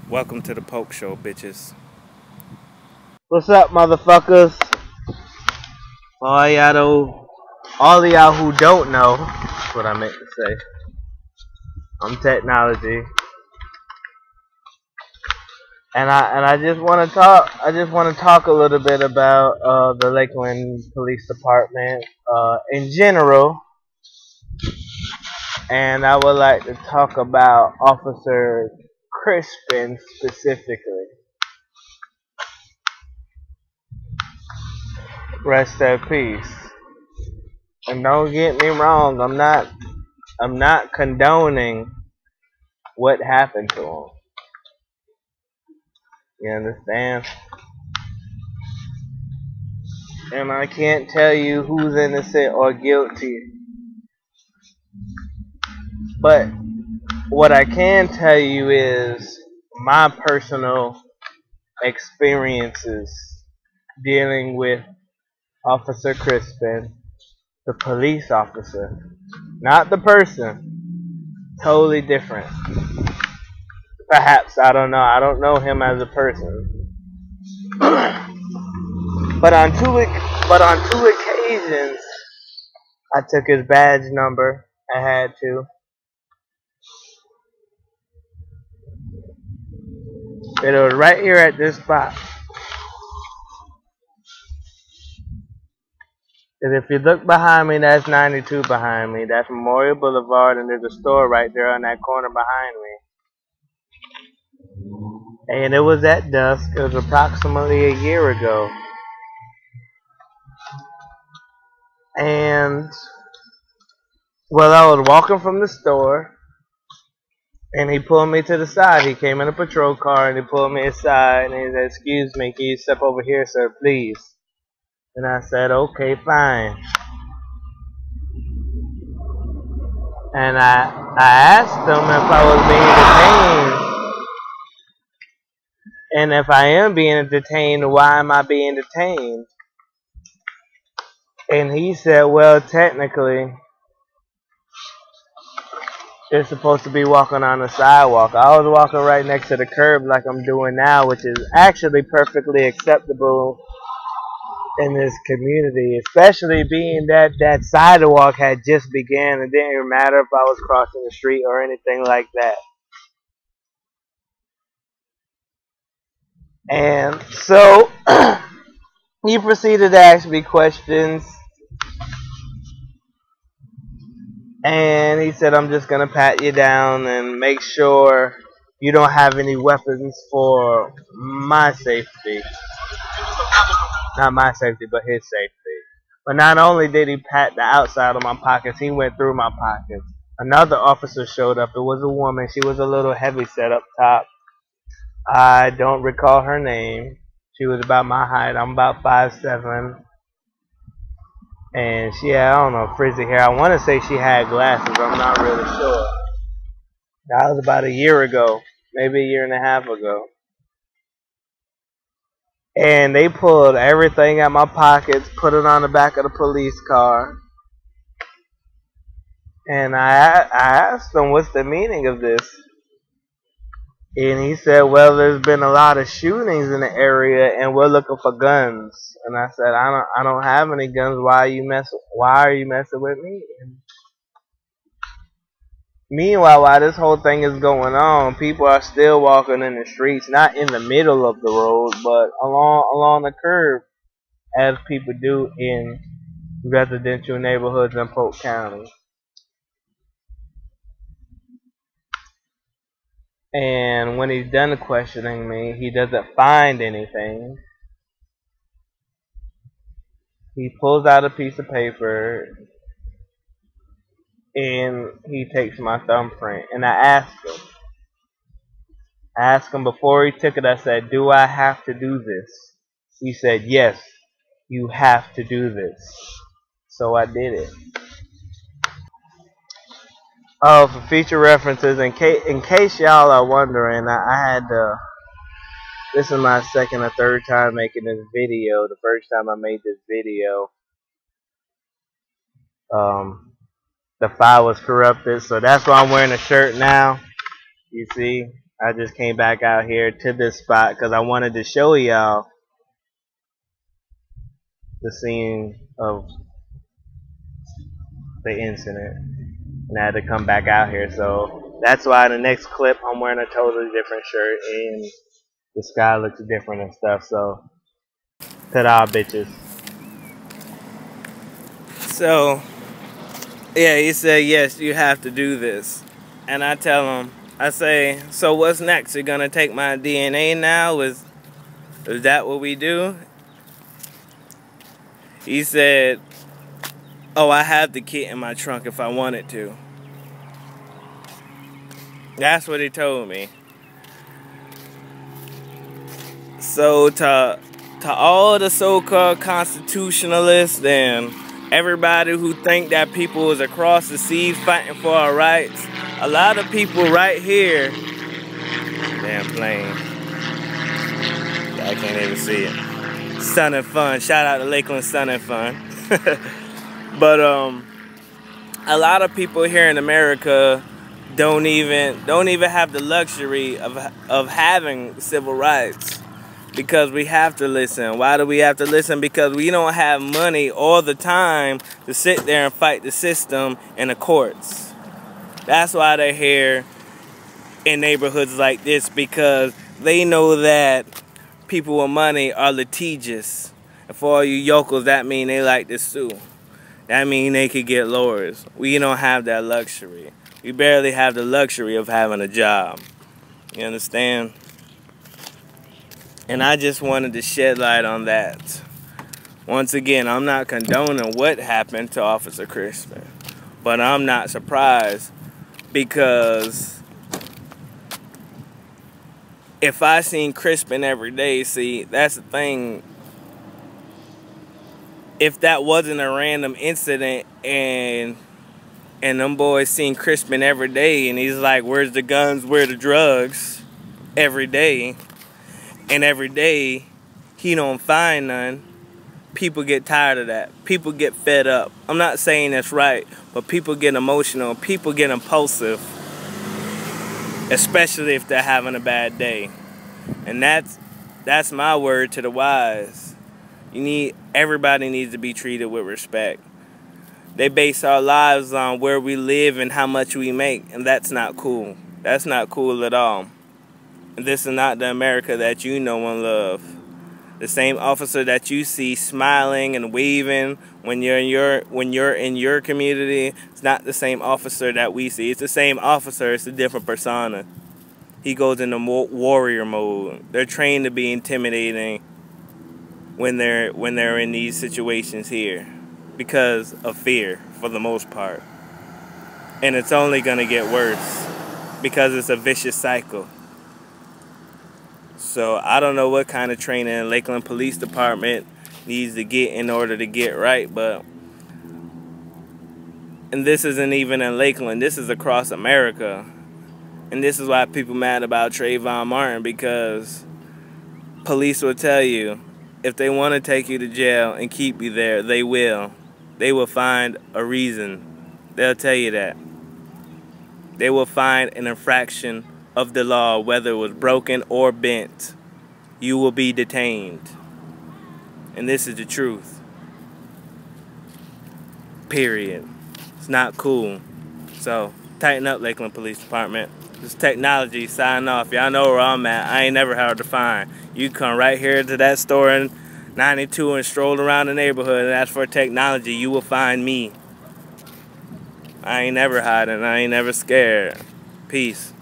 Welcome to the Polk Show, bitches. What's up, motherfuckers? All of y'all who don't know, that's what I meant to say. I'm Technology, and I just want to talk. I just want to talk a little bit about the Lakeland Police Department in general, and I would like to talk about Officer Crispin specifically. Rest in peace. And don't get me wrong, I'm not condoning what happened to him. You understand? And I can't tell you who's innocent or guilty. But what I can tell you is my personal experiences dealing with Officer Crispin, the police officer, not the person, totally different. Perhaps, I don't know. I don't know him as a person. But on two occasions, I took his badge number. I had to. It was right here at this spot. And if you look behind me, that's 92 behind me. That's Memorial Boulevard, and there's a store right there on that corner behind me. And it was at dusk. It was approximately a year ago. And, well, I was walking from the store, and he pulled me to the side. He came in a patrol car, and he pulled me aside, and he said, "Excuse me, can you step over here, sir, please?" And I said, "Okay, fine." And I asked him if I was being detained. And if I am being detained, why am I being detained? And he said, "Well, technically, you're supposed to be walking on the sidewalk." I was walking right next to the curb like I'm doing now, which is actually perfectly acceptable in this community, especially being that that sidewalk had just began. It didn't even matter if I was crossing the street or anything like that. And so he proceeded to ask me questions, and he said, "I'm just gonna pat you down and make sure you don't have any weapons for my safety." Not my safety, but his safety. But not only did he pat the outside of my pockets, he went through my pockets. Another officer showed up. It was a woman. She was a little heavy set up top. I don't recall her name. She was about my height. I'm about 5'7". And she had, I don't know, frizzy hair. I want to say she had glasses. I'm not really sure. That was about a year ago. Maybe a year and a half ago. And they pulled everything out my pockets, put it on the back of the police car. And I asked them, "What's the meaning of this?" And he said, "Well, there's been a lot of shootings in the area, and we're looking for guns." And I said, I don't have any guns. Why are you messing with me?" And meanwhile, while this whole thing is going on, people are still walking in the streets, not in the middle of the road, but along the curb, as people do in residential neighborhoods in Polk County. And when he's done questioning me, he doesn't find anything. He pulls out a piece of paper, and he takes my thumbprint. And I asked him before he took it, I said, "Do I have to do this?" He said, "Yes, you have to do this." So I did it. Oh, for future references, in case y'all are wondering, I had this is my second or third time making this video. The first time I made this video, the file was corrupted, so that's why I'm wearing a shirt now. You see, I just came back out here to this spot because I wanted to show y'all the scene of the incident, and I had to come back out here. So that's why in the next clip I'm wearing a totally different shirt and the sky looks different and stuff. So ta-da, bitches. So, yeah, he said, yes, you have to do this. And I tell him, I say, so what's next? You're going to take my DNA now? Is that what we do? He said, oh, I have the kit in my trunk if I wanted to. That's what he told me. So to all the so-called constitutionalists and everybody who think that people is across the seas fighting for our rights, a lot of people right here, damn plane, I can't even see it. Sun and Fun, shout out to Lakeland Sun and Fun. But a lot of people here in America don't even have the luxury of having civil rights. Because we have to listen. Why do we have to listen? Because we don't have money all the time to sit there and fight the system in the courts. That's why they're here in neighborhoods like this, because they know that people with money are litigious. And for all you yokels, that mean they like to sue. That mean they could get lawyers. We don't have that luxury. We barely have the luxury of having a job. You understand? And I just wanted to shed light on that. Once again, I'm not condoning what happened to Officer Crispin, but I'm not surprised, because if I seen Crispin every day, see, that's the thing. If that wasn't a random incident and them boys seen Crispin every day and he's like, where's the guns, where the drugs, every day, and every day he don't find none, people get tired of that. People get fed up. I'm not saying that's right, but people get emotional. People get impulsive, especially if they're having a bad day. And that's my word to the wise. Everybody needs to be treated with respect. They base our lives on where we live and how much we make, and that's not cool. That's not cool at all. This is not the America that you know and love. The same officer that you see smiling and waving when you're in your community, it's not the same officer that we see. It's the same officer, it's a different persona. He goes into warrior mode. They're trained to be intimidating when they're in these situations here because of fear, for the most part. And it's only gonna get worse because it's a vicious cycle. So I don't know what kind of training Lakeland Police Department needs to get in order to get right, and this isn't even in Lakeland, this is across America. And this is why people mad about Trayvon Martin, because police will tell you if they want to take you to jail and keep you there, they will. They will find a reason. They'll tell you that. They will find an infraction of the law, whether it was broken or bent. You will be detained. And this is the truth. Period. It's not cool. So, tighten up, Lakeland Police Department. This technology, sign off. Y'all know where I'm at. I ain't never hard to find. You come right here to that store in 92 and stroll around the neighborhood and ask for technology. You will find me. I ain't never hiding. I ain't never scared. Peace.